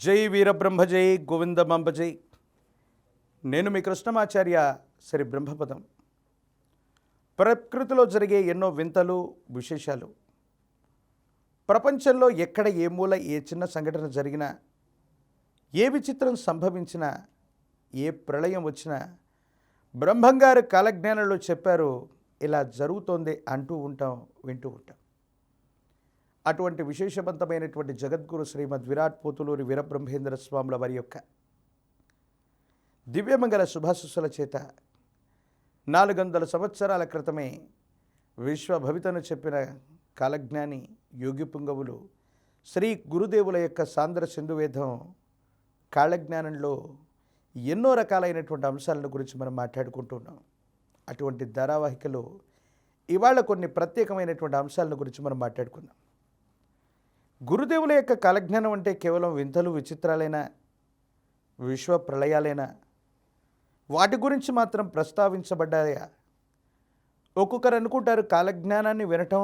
జై వీరబ్రహ్మ జై గోవిందమాంబ జై. నేను మీ కృష్ణమాచార్య శ్రీ బ్రహ్మపదం. ప్రకృతిలో జరిగే ఎన్నో వింతలు విశేషాలు, ప్రపంచంలో ఎక్కడ ఏ మూల ఏ చిన్న సంఘటన జరిగినా, ఏ విచిత్రం సంభవించినా, ఏ ప్రళయం వచ్చినా బ్రహ్మంగారు కాలజ్ఞానంలో చెప్పారు, ఇలా జరుగుతోంది అంటూ ఉంటాం, వింటూ ఉంటాం. అటువంటి విశేషవంతమైనటువంటి జగద్గురు శ్రీమద్ విరాట్ పోతులూరి వీరబ్రహ్మేంద్ర స్వాముల వారి యొక్క దివ్యమంగళ శుభాశిస్సుల చేత 400 సంవత్సరాల క్రితమే విశ్వభవితను చెప్పిన కాలజ్ఞాని యోగి పుంగవులు శ్రీ గురుదేవుల యొక్క సాంద్ర సింధువేదం కాలజ్ఞానంలో ఎన్నో రకాలైనటువంటి అంశాలను గురించి మనం మాట్లాడుకుంటున్నాం. అటువంటి ధారావాహికలో ఇవాళ కొన్ని ప్రత్యేకమైనటువంటి అంశాలను గురించి మనం మాట్లాడుకుందాం. గురుదేవుల యొక్క కాలజ్ఞానం అంటే కేవలం వింతలు విచిత్రాలైనా, విశ్వ ప్రళయాలైనా, వాటి గురించి మాత్రం ప్రస్తావించబడ్డాయా? ఒక్కొక్కరు అనుకుంటారు కాలజ్ఞానాన్ని వినటం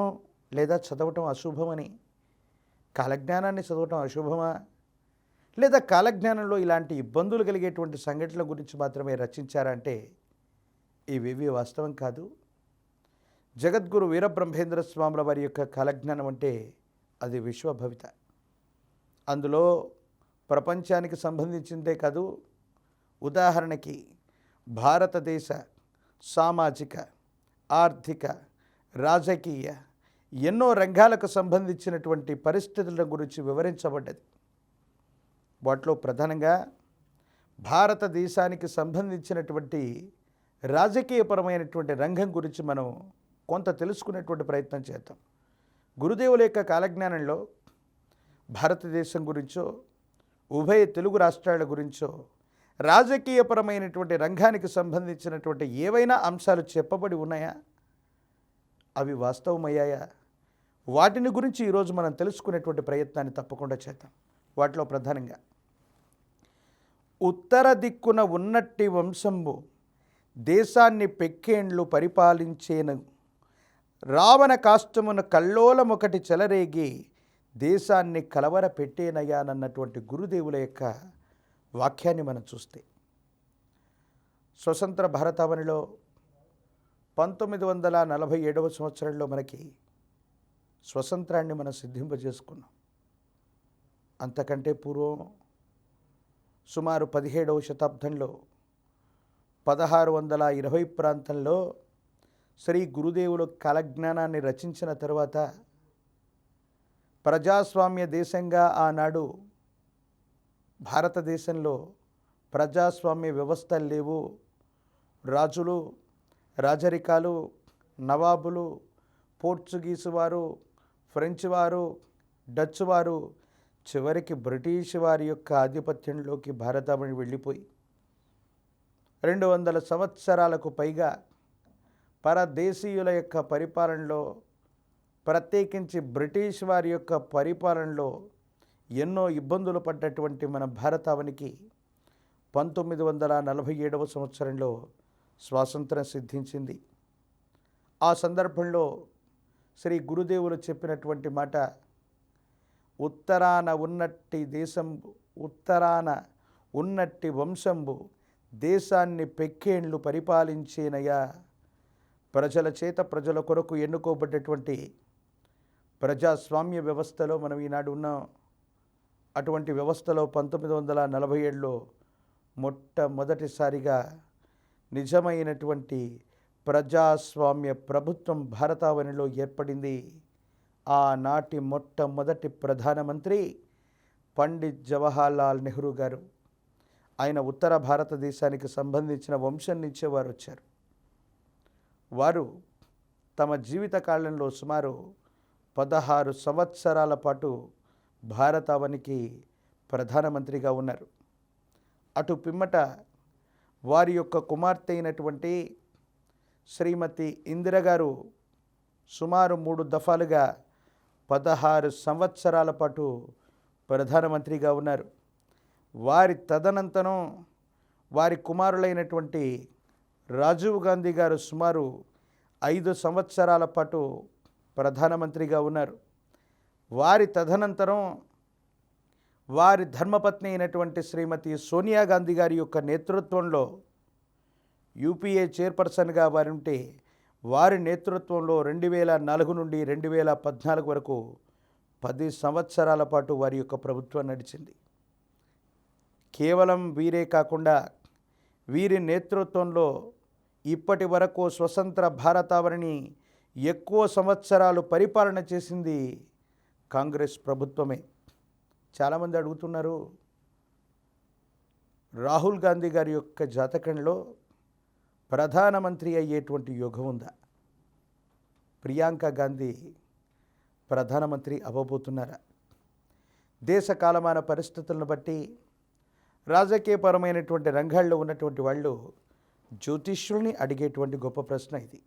లేదా చదవటం అశుభమని. కాలజ్ఞానాన్ని చదవటం అశుభమా? లేదా కాలజ్ఞానంలో ఇలాంటి ఇబ్బందులు కలిగేటువంటి సంఘటనల గురించి మాత్రమే రచించారంటే ఇవేవి వాస్తవం కాదు. జగద్గురు వీరబ్రహ్మేంద్ర స్వాముల వారి యొక్క కాలజ్ఞానం అంటే అది విశ్వభవిత. అందులో ప్రపంచానికి సంబంధించిందే కాదు, ఉదాహరణకి భారతదేశ సామాజిక, ఆర్థిక, రాజకీయ ఎన్నో రంగాలకు సంబంధించినటువంటి పరిస్థితుల గురించి వివరించబడ్డది. వాటిలో ప్రధానంగా భారతదేశానికి సంబంధించినటువంటి రాజకీయపరమైనటువంటి రంగం గురించి మనం కొంత తెలుసుకునేటువంటి ప్రయత్నం చేద్దాం. గురుదేవుల యొక్క కాలజ్ఞానంలో భారతదేశం గురించో, ఉభయ తెలుగు రాష్ట్రాల గురించో, రాజకీయపరమైనటువంటి రంగానికి సంబంధించినటువంటి ఏవైనా అంశాలు చెప్పబడి ఉన్నాయా? అవి వాస్తవమయ్యాయా? వాటిని గురించి ఈరోజు మనం తెలుసుకునేటువంటి ప్రయత్నాన్ని తప్పకుండా చేద్దాం. వాటిలో ప్రధానంగా ఉత్తర దిక్కున ఉన్నట్టి వంశంబు దేశాన్ని పెక్కేండ్లు పరిపాలించేను, రావణ కాష్టమున కల్లోలమొకటి చెలరేగి దేశాన్ని కలవర పెట్టేనయ్యానన్నటువంటి గురుదేవుల యొక్క వాక్యాన్ని మనం చూస్తే, స్వతంత్ర భారతావనిలో 1947వ సంవత్సరంలో మనకి స్వతంత్రాన్ని మనం సిద్ధింపజేసుకున్నాం. అంతకంటే పూర్వం సుమారు 17వ శతాబ్దంలో 1620 ప్రాంతంలో శ్రీ గురుదేవులు కాలజ్ఞానాన్ని రచించిన తర్వాత ప్రజాస్వామ్య దేశంగా ఆనాడు భారతదేశంలో ప్రజాస్వామ్య వ్యవస్థలు లేవు. రాజులు, రాజరికాలు, నవాబులు, పోర్చుగీసు వారు, ఫ్రెంచ్ వారు, డచ్ వారు, చివరికి బ్రిటిష్ వారి యొక్క ఆధిపత్యంలోకి భారతావని వెళ్ళిపోయి 200 సంవత్సరాలకు పైగా పరదేశీయుల యొక్క పరిపాలనలో, ప్రత్యేకించి బ్రిటిష్ వారి యొక్క పరిపాలనలో ఎన్నో ఇబ్బందులు పడ్డటువంటి మన భారతావనికి 1947వ సంవత్సరంలో స్వాతంత్రం సిద్ధించింది. ఆ సందర్భంలో శ్రీ గురుదేవులు చెప్పినటువంటి మాట, ఉత్తరాన ఉన్నట్టి దేశంబు, ఉత్తరాన ఉన్నట్టి వంశంబు దేశాన్ని పెక్కేండ్లు పరిపాలించేనయ్యా. ప్రజల చేత ప్రజల కొరకు ఎన్నుకోబడ్డటువంటి ప్రజాస్వామ్య వ్యవస్థలో మనం ఈనాడు ఉన్నాం. అటువంటి వ్యవస్థలో 1947లో మొట్టమొదటిసారిగా నిజమైనటువంటి ప్రజాస్వామ్య ప్రభుత్వం భారతావనిలో ఏర్పడింది. ఆనాటి మొట్టమొదటి ప్రధానమంత్రి పండిత్ జవహర్లాల్ నెహ్రూ గారు. ఆయన ఉత్తర భారతదేశానికి సంబంధించిన వంశం నుంచే వారు వచ్చారు. వారు తమ జీవిత కాలంలో సుమారు 16 సంవత్సరాల పాటు భారతావనికి ప్రధానమంత్రిగా ఉన్నారు. అటు పిమ్మట వారి యొక్క కుమార్తె అయినటువంటి శ్రీమతి ఇందిరగారు సుమారు 3 దఫాలుగా 16 సంవత్సరాల పాటు ప్రధానమంత్రిగా ఉన్నారు. వారి తదనంతరం వారి కుమారులైనటువంటి రాజీవ్ గాంధీ గారు సుమారు 5 సంవత్సరాల పాటు ప్రధానమంత్రిగా ఉన్నారు. వారి తదనంతరం వారి ధర్మపత్ని అయినటువంటి శ్రీమతి సోనియా గాంధీ గారి యొక్క నేతృత్వంలో యూపీఏ చైర్పర్సన్గా వారు ఉంటే, వారి నేతృత్వంలో 2004 నుండి 2014 వరకు 10 సంవత్సరాల పాటు వారి యొక్క ప్రభుత్వం నడిచింది. కేవలం వీరే కాకుండా వీరి నేతృత్వంలో ఇప్పటి వరకు స్వతంత్ర భారతావనిని ఎక్కువ సంవత్సరాలు పరిపాలన చేసింది కాంగ్రెస్ ప్రభుత్వమే. చాలామంది అడుగుతున్నారు, రాహుల్ గాంధీ గారి యొక్క జాతకంలో ప్రధానమంత్రి అయ్యేటువంటి యోగం ఉందా? ప్రియాంక గాంధీ ప్రధానమంత్రి అవ్వబోతున్నారా? దేశ కాలమాన పరిస్థితులను బట్టి రాజకీయపరమైనటువంటి రంగాల్లో ఉన్నటువంటి వాళ్ళు జ్యోతిష్యుల్ని అడిగేటువంటి గొప్ప ప్రశ్న ఇది.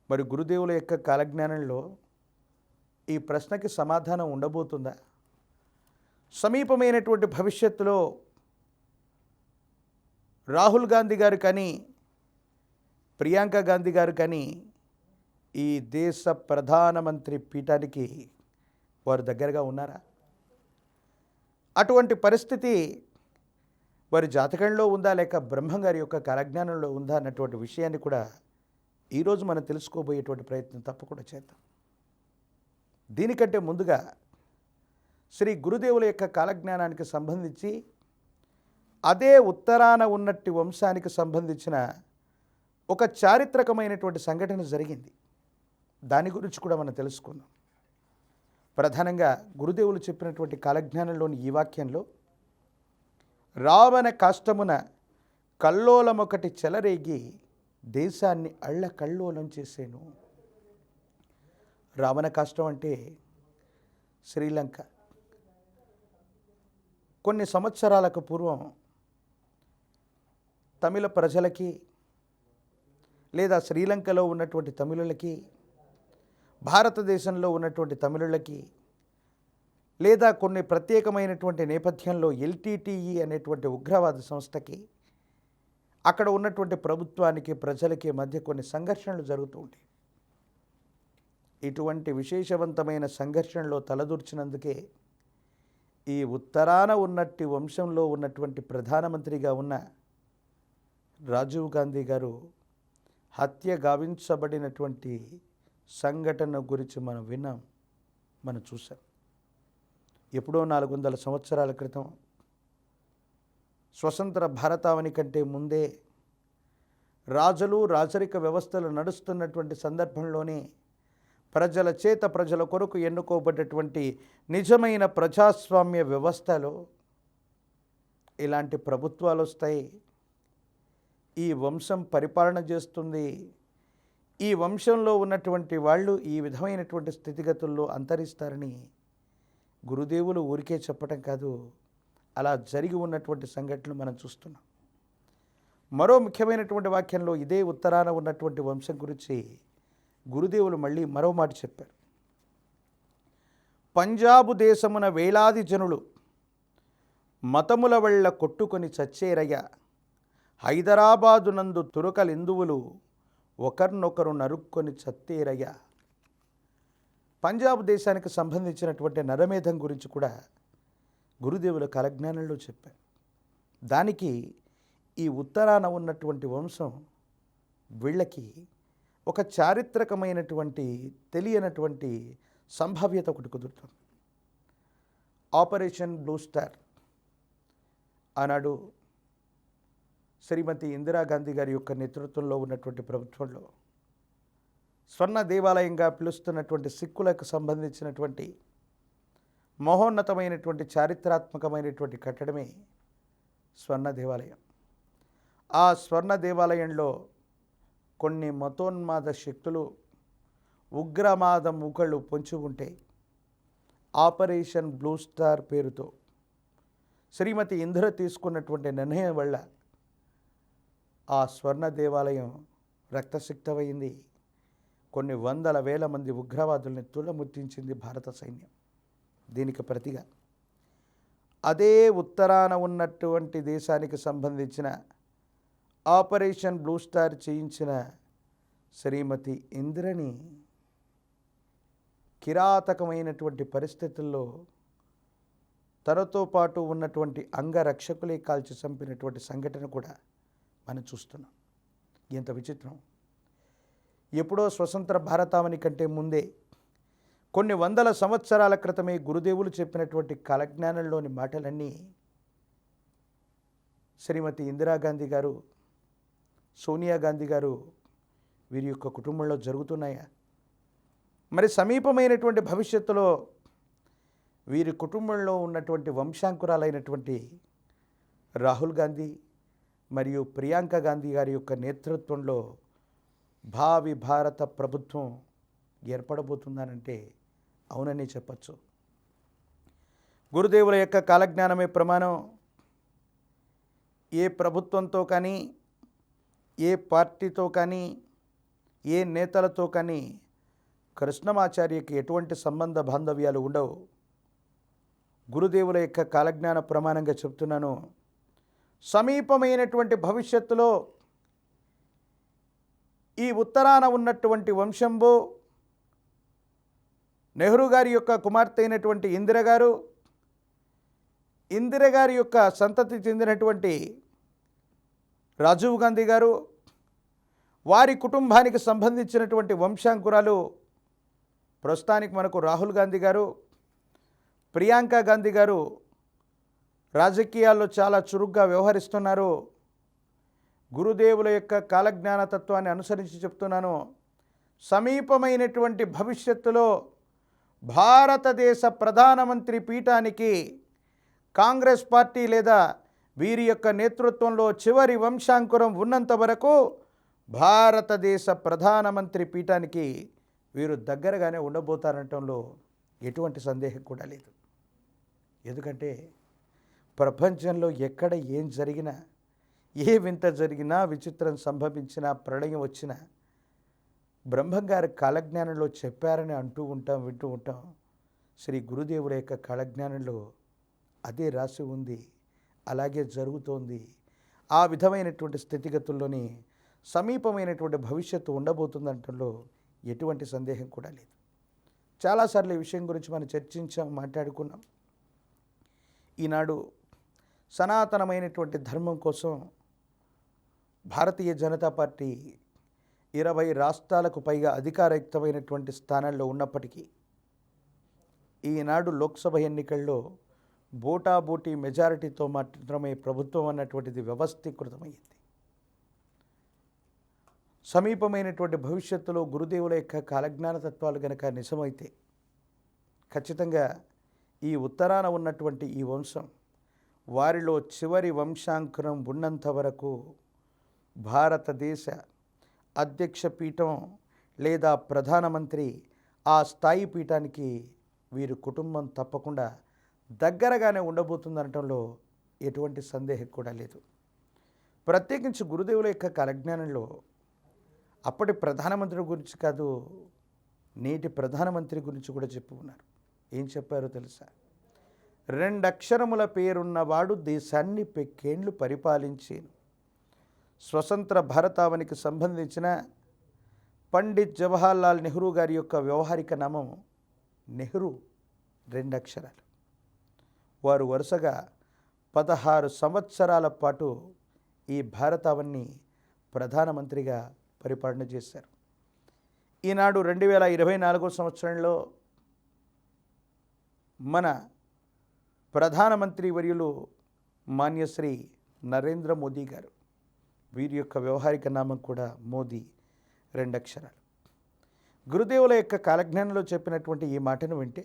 మరి గురుదేవుల యొక్క కాలజ్ఞానంలో ఈ ప్రశ్నకి సమాధానం ఉండబోతుందా? సమీపమైనటువంటి భవిష్యత్తులో రాహుల్ గాంధీ గారు కానీ ప్రియాంక గాంధీ గారు కానీ ఈ దేశ ప్రధానమంత్రి పీఠానికి వారు దగ్గరగా ఉన్నారా? అటువంటి పరిస్థితి వారి జాతకంలో ఉందా, లేక బ్రహ్మం గారి యొక్క కాలజ్ఞానంలో ఉందా అన్నటువంటి విషయాన్ని కూడా ఈరోజు మనం తెలుసుకోబోయేటువంటి ప్రయత్నం తప్పకుండా చేద్దాం. దీనికంటే ముందుగా శ్రీ గురుదేవుల యొక్క కాలజ్ఞానానికి సంబంధించి అదే ఉత్తరాన ఉన్నట్టి వంశానికి సంబంధించిన ఒక చారిత్రకమైనటువంటి సంఘటన జరిగింది. దాని గురించి కూడా మనం తెలుసుకుందాం. ప్రధానంగా గురుదేవులు చెప్పినటువంటి కాలజ్ఞానంలోని ఈ వాక్యంలో, రావణ కాష్టమున కల్లోలమొకటి చెలరేగి దేశాన్ని అళ్ళకల్లోలం చేసేను. రావణ కాష్టం అంటే శ్రీలంక. కొన్ని సంవత్సరాలకు పూర్వం తమిళ ప్రజలకి, లేదా శ్రీలంకలో ఉన్నటువంటి తమిళులకి, భారతదేశంలో ఉన్నటువంటి తమిళులకి, లేదా కొన్ని ప్రత్యేకమైనటువంటి నేపథ్యంలో ఎల్టీటీఈ అనేటువంటి ఉగ్రవాద సంస్థకి, అక్కడ ఉన్నటువంటి ప్రభుత్వానికి ప్రజలకి మధ్య కొన్ని సంఘర్షణలు జరుగుతూ ఉంటాయి. ఇటువంటి విశేషవంతమైన సంఘర్షణలో తలదూర్చినందుకే ఈ ఉత్తరాన ఉన్నట్టి వంశంలో ఉన్నటువంటి ప్రధానమంత్రిగా ఉన్న రాజీవ్ గాంధీ గారు హత్య గావించబడినటువంటి సంఘటన గురించి మనం విన్నాం, మనం చూసాం. ఎప్పుడో 400 సంవత్సరాల క్రితం, స్వతంత్ర భారతావని కంటే ముందే రాజులు రాజరిక వ్యవస్థలు నడుస్తున్నటువంటి సందర్భంలోనే ప్రజల చేత ప్రజల కొరకు ఎన్నుకోబడ్డటువంటి నిజమైన ప్రజాస్వామ్య వ్యవస్థలో ఇలాంటి ప్రభుత్వాలు వస్తాయి. ఈ వంశం పరిపాలన చేస్తుంది. ఈ వంశంలో ఉన్నటువంటి వాళ్ళు ఈ విధమైనటువంటి స్థితిగతుల్లో అంతరిస్తారని గురుదేవులు ఊరికే చెప్పటం కాదు, అలా జరిగి ఉన్నటువంటి సంఘటనలు మనం చూస్తున్నాం. మరో ముఖ్యమైనటువంటి వాక్యంలో ఇదే ఉత్తరాన ఉన్నటువంటి వంశం గురించి గురుదేవులు మళ్ళీ మరో మాట చెప్పారు. పంజాబు దేశమున వేలాది జనులు మతముల వళ్ళ కొట్టుకొని చచ్చేరయ్య, హైదరాబాదు నందు తురకలెందువులు ఒకరినొకరు నరుక్కొని చత్తేరయ్య. పంజాబ్ దేశానికి సంబంధించినటువంటి నరమేధం గురించి కూడా గురుదేవుల కాలజ్ఞానంలో చెప్పారు. దానికి ఈ ఉత్తరాన ఉన్నటువంటి వంశం వీళ్ళకి ఒక చారిత్రకమైనటువంటి తెలియనటువంటి సంభావ్యత ఒకటి కుదురుతుంది. ఆపరేషన్ బ్లూ స్టార్ ఆనాడు శ్రీమతి ఇందిరాగాంధీ గారి యొక్క నేతృత్వంలో ఉన్నటువంటి ప్రభుత్వంలో స్వర్ణ దేవాలయంగా పిలుస్తున్నటువంటి సిక్కులకు సంబంధించినటువంటి మహోన్నతమైనటువంటి చారిత్రాత్మకమైనటువంటి కట్టడమే స్వర్ణ దేవాలయం. ఆ స్వర్ణ దేవాలయంలో కొన్ని మతోన్మాద శక్తులు, ఉగ్రవాద మూకళ్ళు పొంచి ఉంటే ఆపరేషన్ బ్లూ స్టార్ పేరుతో శ్రీమతి ఇందిర తీసుకున్నటువంటి నిర్ణయం వల్ల ఆ స్వర్ణ దేవాలయం రక్తసిక్తమైంది. కొన్ని వందల వేల మంది ఉగ్రవాదుల్ని తులముట్టించింది భారత సైన్యం. దీనికి ప్రతిగా అదే ఉత్తరాన ఉన్నటువంటి దేశానికి సంబంధించిన ఆపరేషన్ బ్లూ స్టార్ చేయించిన శ్రీమతి ఇందిరని కిరాతకమైనటువంటి పరిస్థితుల్లో తనతో పాటు ఉన్నటువంటి అంగరక్షకులే కాల్చి చంపినటువంటి సంఘటన కూడా మనం చూస్తున్నాం. ఎంత విచిత్రం! ఎప్పుడో స్వతంత్ర భారతావని కంటే ముందే కొన్ని వందల సంవత్సరాల క్రితమే గురుదేవులు చెప్పినటువంటి కాలజ్ఞానంలోని మాటలన్నీ శ్రీమతి ఇందిరాగాంధీ గారు, సోనియా గాంధీ గారు వీరి యొక్క కుటుంబంలో జరుగుతున్నాయా? మరి సమీపమైనటువంటి భవిష్యత్తులో వీరి కుటుంబంలో ఉన్నటువంటి వంశాంకురాలైనటువంటి రాహుల్ గాంధీ మరియు ప్రియాంక గాంధీ గారి యొక్క నేతృత్వంలో భావి భారత ప్రభుత్వం ఏర్పడబోతుందనంటే అవునని చెప్పచ్చు. గురుదేవుల యొక్క కాలజ్ఞానమే ప్రమాణం. ఏ ప్రభుత్వంతో కానీ, ఏ పార్టీతో కానీ, ఏ నేతలతో కానీ కృష్ణమాచార్యకి ఎటువంటి సంబంధ బాంధవ్యాలు ఉండవు. గురుదేవుల యొక్క కాలజ్ఞాన ప్రమాణంగా చెప్తున్నాను. సమీపమైనటువంటి భవిష్యత్తులో ఈ ఉత్తరాన ఉన్నటువంటి వంశంబు నెహ్రూ గారి యొక్క కుమార్తె అయినటువంటి ఇందిర గారి యొక్క సంతతి చెందినటువంటి రాజీవ్ గాంధీ గారు, వారి కుటుంబానికి సంబంధించినటువంటి వంశాంకురాలు ప్రస్తుతానికి మనకు రాహుల్ గాంధీ గారు, ప్రియాంక గాంధీ గారు రాజకీయాల్లో చాలా చురుగ్గా వ్యవహరిస్తున్నారు. గురుదేవుల యొక్క కాలజ్ఞాన తత్వాన్ని అనుసరించి చెప్తున్నాను. సమీపమైనటువంటి భవిష్యత్తులో భారతదేశ ప్రధానమంత్రి పీఠానికి కాంగ్రెస్ పార్టీ లేదా వీరి యొక్క నేతృత్వంలో చివరి వంశాంకురం ఉన్నంత వరకు భారతదేశ ప్రధానమంత్రి పీఠానికి వీరు దగ్గరగానే ఉండబోతారనటంలో ఎటువంటి సందేహం కూడా లేదు. ఎందుకంటే ప్రపంచంలో ఎక్కడ ఏం జరిగినా, ఏ వింత జరిగినా, విచిత్రం సంభవించినా, ప్రళయం వచ్చినా బ్రహ్మంగారి కాలజ్ఞానంలో చెప్పారని వింటూ ఉంటాం. శ్రీ గురుదేవుల యొక్క కాలజ్ఞానంలో అదే రాసి ఉంది, అలాగే జరుగుతోంది. ఆ విధమైనటువంటి స్థితిగతుల్లోని సమీపమైనటువంటి భవిష్యత్తు ఉండబోతుందంటంలో ఎటువంటి సందేహం కూడా లేదు. చాలాసార్లు ఈ విషయం గురించి మనం చర్చించాం, మాట్లాడుకున్నాం. ఈనాడు సనాతనమైనటువంటి ధర్మం కోసం భారతీయ జనతా పార్టీ 20 రాష్ట్రాలకు పైగా అధికారయుక్తమైనటువంటి స్థానాల్లో ఉన్నప్పటికీ ఈనాడు లోక్సభ ఎన్నికల్లో బోటాబోటీ మెజారిటీతో మాత్రమే ప్రభుత్వం అన్నటువంటిది వ్యవస్థీకృతమైంది. సమీపమైనటువంటి భవిష్యత్తులో గురుదేవుల యొక్క కాలజ్ఞాన తత్వాలు కనుక నిజమైతే ఖచ్చితంగా ఈ ఉత్తరాన ఉన్నటువంటి ఈ వంశం వారిలో చివరి వంశాంకురం ఉన్నంత వరకు భారతదేశ అధ్యక్ష పీఠం లేదా ప్రధానమంత్రి ఆ స్థాయి పీఠానికి వీరి కుటుంబం తప్పకుండా దగ్గరగానే ఉండబోతుందనటంలో ఎటువంటి సందేహం కూడా లేదు. ప్రత్యేకించి గురుదేవుల యొక్క కాలజ్ఞానంలో అప్పటి ప్రధానమంత్రి గురించి కాదు, నేటి ప్రధానమంత్రి గురించి కూడా చెప్పి ఉన్నారు. ఏం చెప్పారో తెలుసా? 2 అక్షరముల పేరున్నవాడు దేశాన్ని పెక్కేండ్లు పరిపాలించేను. స్వతంత్ర భారతావనికి సంబంధించిన పండిత్ జవహర్లాల్ నెహ్రూ గారి యొక్క వ్యవహారిక నామం నెహ్రూ, 2 అక్షరాలు. వారు వరుసగా 16 సంవత్సరాల పాటు ఈ భారతావన్ని ప్రధానమంత్రిగా పరిపాలన చేశారు. ఈనాడు 2024 సంవత్సరంలో మన ప్రధానమంత్రి వర్యులు మాన్యశ్రీ నరేంద్ర మోదీ గారు, వీరి యొక్క వ్యవహారిక నామం కూడా మోదీ, 2 అక్షరాలు. గురుదేవుల యొక్క కాలజ్ఞానంలో చెప్పినటువంటి ఈ మాటను వింటే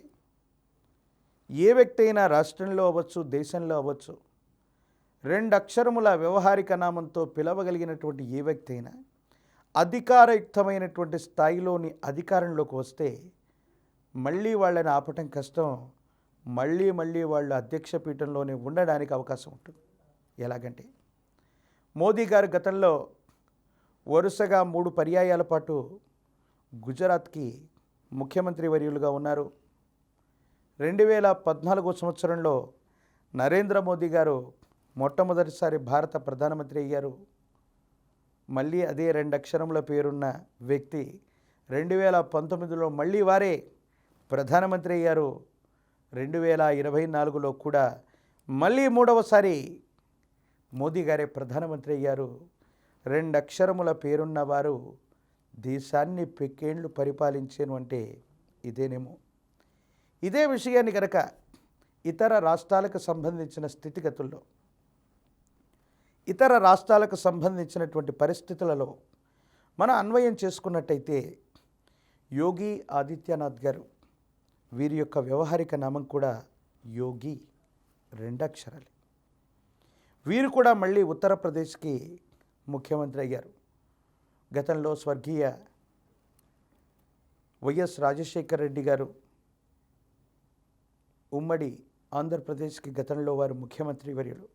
ఏ వ్యక్తి అయినా రాష్ట్రంలో అవ్వచ్చు, దేశంలో అవ్వచ్చు, 2 అక్షరముల వ్యవహారిక నామంతో పిలవగలిగినటువంటి ఏ వ్యక్తి అయినా అధికారయుక్తమైనటువంటి స్థాయిలోని అధికారంలోకి వస్తే మళ్ళీ వాళ్ళని ఆపటం కష్టం. మళ్ళీ వాళ్ళు అధ్యక్ష పీఠంలోనే ఉండడానికి అవకాశం ఉంటుంది. ఎలాగంటే మోదీ గారు గతంలో వరుసగా 3 పర్యాయాల పాటు గుజరాత్కి ముఖ్యమంత్రి వర్యులుగా ఉన్నారు. 2014 సంవత్సరంలో నరేంద్ర మోదీ గారు మొట్టమొదటిసారి భారత ప్రధానమంత్రి అయ్యారు. మళ్ళీ అదే 2 అక్షరముల పేరున్న వ్యక్తి 2019లో మళ్ళీ వారే ప్రధానమంత్రి అయ్యారు. 2024లో కూడా మళ్ళీ మూడవసారి మోదీ గారే ప్రధానమంత్రి అయ్యారు. 2 అక్షరముల పేరున్నవారు దేశాన్ని పెక్కేండ్లు పరిపాలించేను అంటే ఇదేనేమో. ఇదే విషయాన్ని కనుక ఇతర రాష్ట్రాలకు సంబంధించిన స్థితిగతుల్లో, ఇతర రాష్ట్రాలకు సంబంధించినటువంటి పరిస్థితులలో మనం అన్వయం చేసుకున్నట్టయితే యోగి ఆదిత్యనాథ్ గారు, వీరి యొక్క వ్యవహారిక నామం కూడా యోగి, 2 అక్షరాలు. వీరు కూడా మళ్ళీ ఉత్తరప్రదేశ్కి ముఖ్యమంత్రి అయ్యారు. గతంలో స్వర్గీయ వైఎస్ రాజశేఖర రెడ్డి గారు ఉమ్మడి ఆంధ్రప్రదేశ్కి గతంలో వారు ముఖ్యమంత్రి వర్యులు.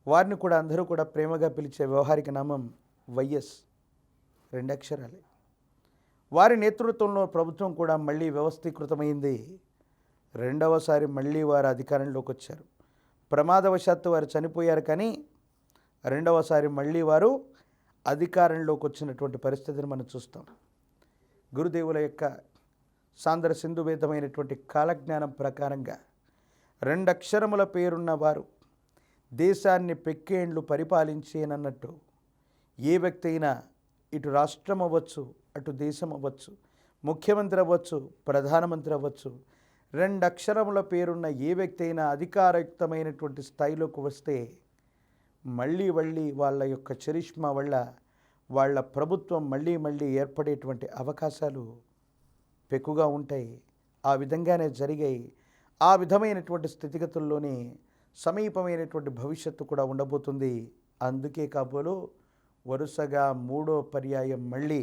వారిని కూడా అందరూ కూడా ప్రేమగా పిలిచే వ్యవహారిక నామం వైఎస్, 2 అక్షరాలే. వారి నేతృత్వంలో ప్రభుత్వం కూడా మళ్ళీ వ్యవస్థీకృతమైంది. రెండవసారి మళ్ళీ వారు అధికారంలోకి వచ్చారు. ప్రమాదవశాత్తు వారు చనిపోయారు, కానీ రెండవసారి మళ్ళీ వారు అధికారంలోకి వచ్చినటువంటి పరిస్థితిని మనం చూస్తాం. గురుదేవుల యొక్క సాంద్ర సింధువేదమైనటువంటి కాలజ్ఞానం ప్రకారంగా 2 అక్షరముల పేరున్న వారు దేశాన్ని పెక్కేండ్లు పరిపాలించేనన్నట్టు ఏ వ్యక్తి అయినా, ఇటు రాష్ట్రం అవ్వచ్చు, అటు దేశం అవ్వచ్చు, ముఖ్యమంత్రి అవ్వచ్చు, ప్రధానమంత్రి అవ్వచ్చు, 2 అక్షరముల పేరున్న ఏ వ్యక్తి అయినా అధికారయుక్తమైనటువంటి స్థాయిలోకి వస్తే మళ్ళీ వాళ్ళ యొక్క చరిష్మా వల్ల వాళ్ళ ప్రభుత్వం మళ్ళీ ఏర్పడేటువంటి అవకాశాలు పెక్కుగా ఉంటాయి. ఆ విధంగానే జరిగాయి. ఆ విధమైనటువంటి స్థితిగతుల్లోనే సమీపమైనటువంటి భవిష్యత్తు కూడా ఉండబోతుంది. అందుకే కాబోలు వరుసగా 3వ పర్యాయం మళ్ళీ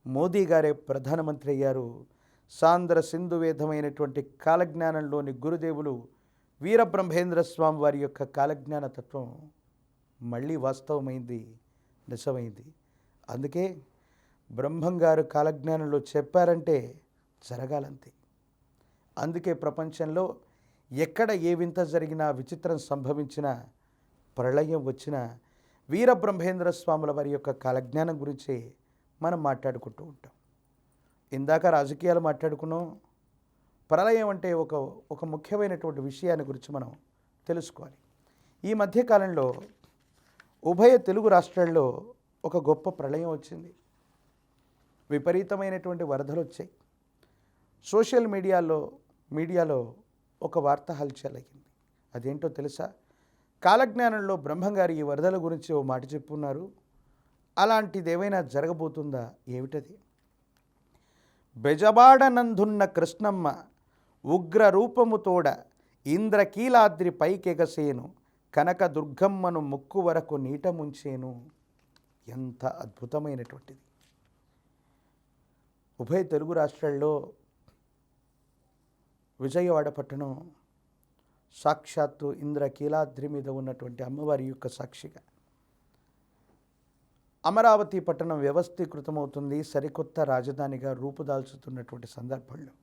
మోదీ గారే ప్రధానమంత్రి అయ్యారు. సాంద్ర సింధువేదమైనటువంటి కాలజ్ఞానంలోని గురుదేవులు వీరబ్రహ్మేంద్ర స్వామి వారి యొక్క కాలజ్ఞాన తత్వం మళ్ళీ వాస్తవమైంది, నిజమైంది. అందుకే బ్రహ్మంగారు కాలజ్ఞానంలో చెప్పారంటే జరగాలంతే. అందుకే ప్రపంచంలో ఎక్కడ ఏ వింత జరిగినా, విచిత్రం సంభవించినా, ప్రళయం వచ్చినా వీరబ్రహ్మేంద్ర స్వాముల వారి యొక్క కాలజ్ఞానం గురించి మనం మాట్లాడుకుంటూ ఉంటాం. ఇందాక రాజకీయాలు మాట్లాడుకున్నాం. ప్రళయం అంటే ఒక ముఖ్యమైనటువంటి విషయాన్ని గురించి మనం తెలుసుకోవాలి. ఈ మధ్యకాలంలో ఉభయ తెలుగు రాష్ట్రాల్లో ఒక గొప్ప ప్రళయం వచ్చింది. విపరీతమైనటువంటి వరదలు వచ్చాయి. సోషల్ మీడియాలో ఒక వార్త హల్చల్ అయ్యింది. అదేంటో తెలుసా? కాలజ్ఞానంలో బ్రహ్మంగారు ఈ వరదల గురించి ఓ మాట చెప్పున్నారు. అలాంటిది ఏమైనా జరగబోతుందా? ఏమిటది? బెజబాడనందున్న కృష్ణమ్మ ఉగ్ర రూపముతోడ ఇంద్రకీలాద్రి పైకెగసేను కనక దుర్గమ్మను ముక్కు వరకు నీట ముంచేను. ఎంత అద్భుతమైనటువంటిది! ఉభయ తెలుగు రాష్ట్రాల్లో విజయవాడ పట్టణం సాక్షాత్తు ఇంద్రకీలాద్రి మీద ఉన్నటువంటి అమ్మవారి యొక్క సాక్షిగా అమరావతి పట్టణం వ్యవస్థీకృతమవుతుంది, సరికొత్త రాజధానిగా రూపుదాల్చుతున్నటువంటి సందర్భంలో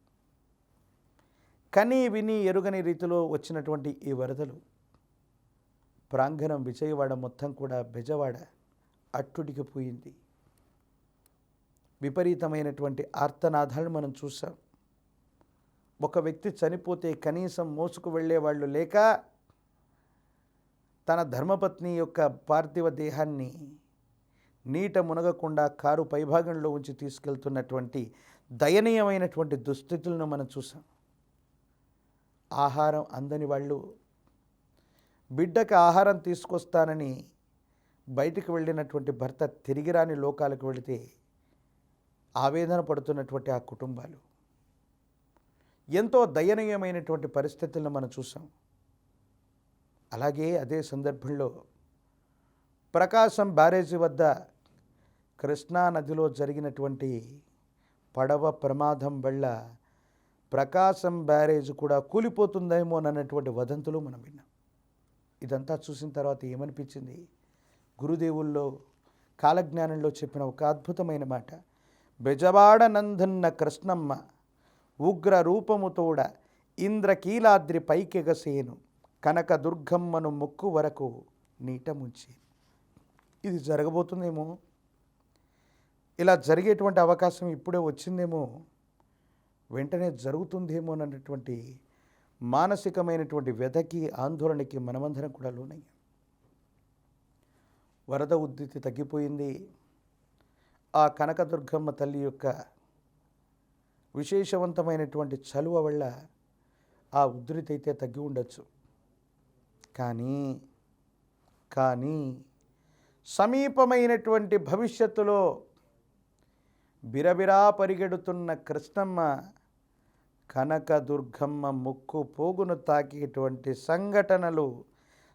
కని విని ఎరుగని రీతిలో వచ్చినటువంటి ఈ వరదలు ప్రాంగణం విజయవాడ మొత్తం కూడా బెజవాడ అట్టుడికిపోయింది. విపరీతమైనటువంటి ఆర్తనాదాలను మనం చూసాం. ఒక వ్యక్తి చనిపోతే కనీసం మోసుకు వెళ్ళేవాళ్ళు లేక తన ధర్మపత్ని యొక్క పార్థివ దేహాన్ని నీట మునగకుండా కారు పైభాగంలో ఉంచి తీసుకెళ్తున్నటువంటి దయనీయమైనటువంటి దుస్థితులను మనం చూసాం. ఆహారం అందని వాళ్ళు, బిడ్డకు ఆహారం తీసుకొస్తానని బయటికి వెళ్ళినటువంటి భర్త తిరిగి రాని లోకాలకు వెళితే ఆవేదన పడుతున్నటువంటి ఆ కుటుంబాలు, ఎంతో దయనీయమైనటువంటి పరిస్థితులను మనం చూసాం. అలాగే అదే సందర్భంలో ప్రకాశం బ్యారేజీ వద్ద కృష్ణా నదిలో జరిగినటువంటి పడవ ప్రమాదం వల్ల ప్రకాశం బ్యారేజ్ కూడా కూలిపోతుందేమో అన్నటువంటి వదంతులు మనం విన్నాం. ఇదంతా చూసిన తర్వాత ఏమనిపించింది? గురుదేవుల్లో కాలజ్ఞానంలో చెప్పిన ఒక అద్భుతమైన మాట, బెజవాడనందున్న కృష్ణమ్మ ఉగ్ర రూపముతోడ ఇంద్రకీలాద్రి పైకెగసేను కనక దుర్గమ్మను ముక్కు వరకు నీట ముంచి. ఇది జరగబోతుందేమో, ఇలా జరిగేటువంటి అవకాశం ఇప్పుడే వచ్చిందేమో, వెంటనే జరుగుతుందేమో అన్నటువంటి మానసికమైనటువంటి వ్యధకి, ఆందోళనకి మనమందరం కూడా లోనయ్యాం. వరద ఉధృతి తగ్గిపోయింది. ఆ కనకదుర్గమ్మ తల్లి యొక్క విశేషవంతమైనటువంటి చలువ వల్ల ఆ ఉధృతి అయితే తగ్గి ఉండొచ్చు. కానీ సమీపమైనటువంటి భవిష్యత్తులో బిరబిరా పరిగెడుతున్న కృష్ణమ్మ కనకదుర్గమ్మ ముక్కు పోగును తాకేటువంటి సంఘటనలు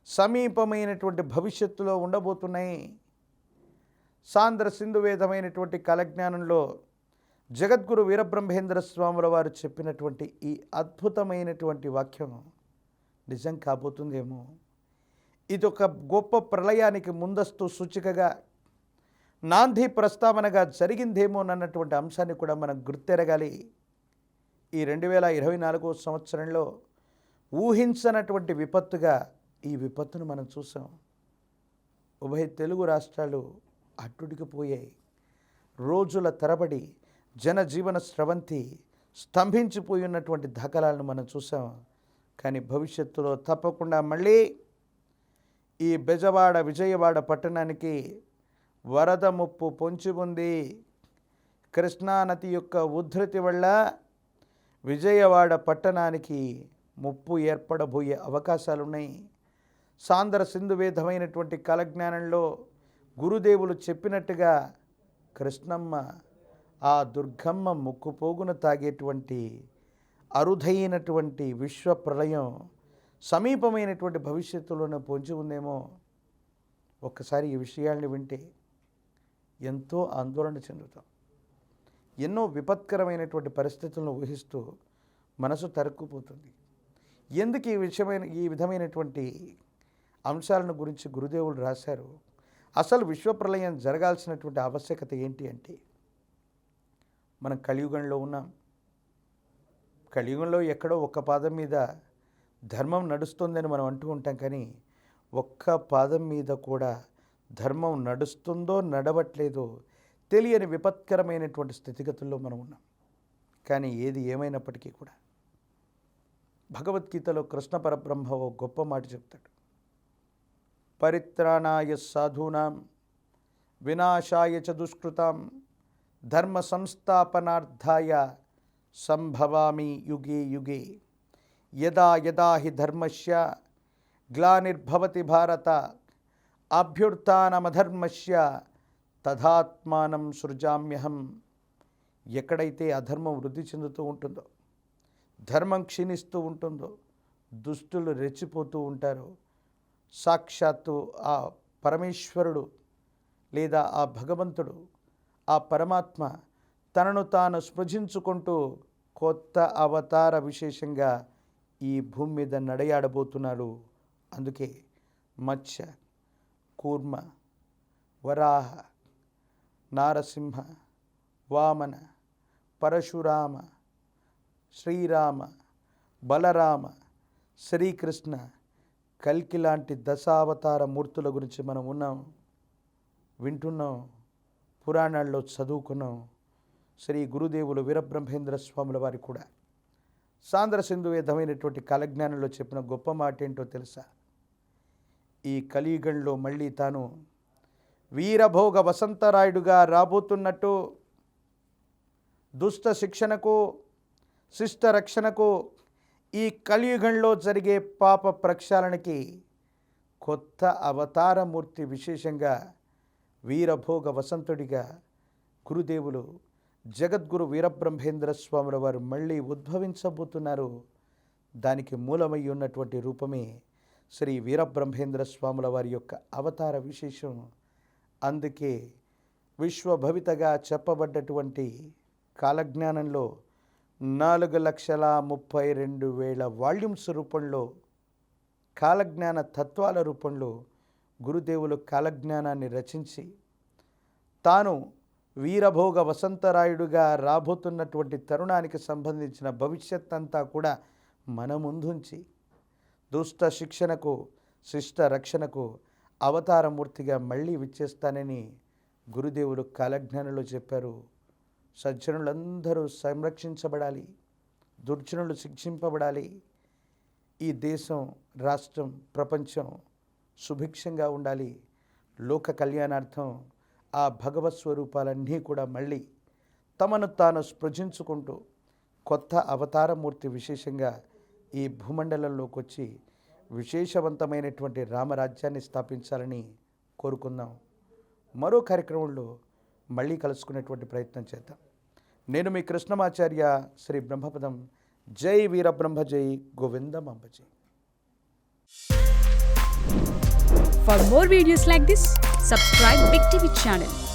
సమీపమైనటువంటి భవిష్యత్తులో ఉండబోతున్నాయి. సాంద్ర సింధువేదమైనటువంటి కాలజ్ఞానంలో జగద్గురు వీరబ్రహ్మేంద్ర స్వాముల వారు చెప్పినటువంటి ఈ అద్భుతమైనటువంటి వాక్యం నిజం కాబోతుందేమో. ఇది ఒక గొప్ప ప్రళయానికి ముందస్తు సూచికగా, నాంది ప్రస్తావనగా జరిగిందేమోనన్నటువంటి అంశాన్ని కూడా మనం గుర్తెరగాలి. ఈ 2024 సంవత్సరంలో ఊహించనటువంటి విపత్తుగా ఈ విపత్తును మనం చూసాం. ఉభయ తెలుగు రాష్ట్రాలు అట్టుడికిపోయాయి. రోజుల తరబడి జనజీవన స్రవంతి స్తంభించిపోయి ఉన్నటువంటి దాఖలాలను మనం చూసాం. కానీ భవిష్యత్తులో తప్పకుండా మళ్ళీ ఈ బెజవాడ, విజయవాడ పట్టణానికి వరద ముప్పు పొంచి ఉంది. కృష్ణానది యొక్క ఉధృతి వల్ల విజయవాడ పట్టణానికి ముప్పు ఏర్పడబోయే అవకాశాలున్నాయి. సాంద్ర సింధువేదమైనటువంటి కాలజ్ఞానంలో గురుదేవులు చెప్పినట్టుగా కృష్ణమ్మ ఆ దుర్గమ్మ ముక్కుపోగున తాగేటువంటి అరుదైనటువంటి విశ్వ ప్రళయం సమీపమైనటువంటి భవిష్యత్తులోనే పొంచి ఉందేమో. ఒక్కసారి ఈ విషయాల్ని వింటే ఎంతో ఆందోళన చెందుతాం. ఎన్నో విపత్కరమైనటువంటి పరిస్థితులను ఊహిస్తూ మనసు తరుక్కుపోతుంది. ఎందుకు ఈ విధమైనటువంటి అంశాలను గురించి గురుదేవులు రాశారు? అసలు విశ్వప్రళయం జరగాల్సినటువంటి ఆవశ్యకత ఏంటి అంటే, మనం కలియుగంలో ఉన్నాం. కలియుగంలో ఎక్కడో ఒక్క పాదం మీద ధర్మం నడుస్తుందని మనం అంటూ ఉంటాం. కానీ ఒక్క పాదం మీద కూడా ధర్మం నడుస్తుందో నడవట్లేదో తెలియని విపత్కరమైనటువంటి స్థితిగతుల్లో మనం ఉన్నాం. కానీ ఏది ఏమైనప్పటికీ కూడా భగవద్గీతలో కృష్ణ పరబ్రహ్మ ఓ గొప్ప మాట చెప్తాడు. పరిత్రాణాయ సాధూనాం వినాశాయ చ దుష్కృతాం ధర్మ సంస్థాపనార్థాయ సంభవామి యుగే యుగే యదా యదా హి ధర్మస్య గ్లానిర్భవతి భారత అభ్యుత్థానమధర్మస్య తథాత్మానం సృజామ్యహం. ఎక్కడైతే అధర్మం వృద్ధి చెందుతూ ఉంటుందో, ధర్మం క్షీణిస్తూ ఉంటుందో, దుష్టులు రెచ్చిపోతూ ఉంటారో, సాక్షాత్తు ఆ పరమేశ్వరుడు లేదా ఆ భగవంతుడు, ఆ పరమాత్మ తనను తాను స్పృశించుకుంటూ కొత్త అవతార విశేషంగా ఈ భూమి మీద నడయాడబోతున్నాడు. అందుకే మత్స్య, కూర్మ, వరాహ, నారసింహ, వామన, పరశురామ, శ్రీరామ, బలరామ, శ్రీకృష్ణ, కల్కి లాంటి దశావతార మూర్తుల గురించి మనం వింటున్నాం, పురాణాల్లో చదువుకున్నాం. శ్రీ గురుదేవులు వీరబ్రహ్మేంద్ర స్వాముల వారి కూడా సాంద్ర సింధువేదమైనటువంటి కాలజ్ఞానంలో చెప్పిన గొప్ప మాట ఏంటో తెలుసా? ఈ కలియుగంలో మళ్ళీ తాను వీరభోగ వసంతరాయుడుగా రాబోతున్నట్టు, దుష్ట శిక్షణకు, శిష్ట రక్షణకు, ఈ కలియుగంలో జరిగే పాప ప్రక్షాళనకి కొత్త అవతారమూర్తి విశేషంగా వీరభోగ వసంతుడిగా గురుదేవులు జగద్గురు వీరబ్రహ్మేంద్ర స్వాముల వారు మళ్ళీ ఉద్భవించబోతున్నారు. దానికి మూలమై ఉన్నటువంటి రూపమే శ్రీ వీరబ్రహ్మేంద్ర స్వాముల వారి యొక్క అవతార విశేషం. అందుకే విశ్వభవితగా చెప్పబడ్డటువంటి కాలజ్ఞానంలో 4,32,000 వాల్యూమ్స్ రూపంలో, కాలజ్ఞాన తత్వాల రూపంలో గురుదేవులు కాలజ్ఞానాన్ని రచించి తాను వీరభోగ వసంతరాయుడుగా రాబోతున్నటువంటి తరుణానికి సంబంధించిన భవిష్యత్ అంతా కూడా మన ముందుంచి దుష్ట శిక్షణకు, శిష్ట రక్షణకు అవతారమూర్తిగా మళ్ళీ విచ్చేస్తానని గురుదేవులు కాలజ్ఞానంలో చెప్పారు. సజ్జనులందరూ సంరక్షించబడాలి, దుర్జనులు శిక్షింపబడాలి. ఈ దేశం, రాష్ట్రం, ప్రపంచం సుభిక్షంగా ఉండాలి, లోక కళ్యాణార్థం ఆ భగవత్ స్వరూపాలన్నీ కూడా మళ్ళీ తమను తాను స్పృశించుకుంటూ కొత్త అవతారమూర్తి విశేషంగా ఈ భూమండలంలోకి వచ్చి విశేషవంతమైనటువంటి రామరాజ్యాన్ని స్థాపించాలని కోరుకుందాం. మరో కార్యక్రమంలో మళ్ళీ కలుసుకునేటువంటి ప్రయత్నం చేద్దాం. నేను మీ కృష్ణమాచార్య, శ్రీ బ్రహ్మపదం. జై వీరబ్రహ్మ, జై గోవిందమాంబ జై. For more videos like this, subscribe Big TV channel.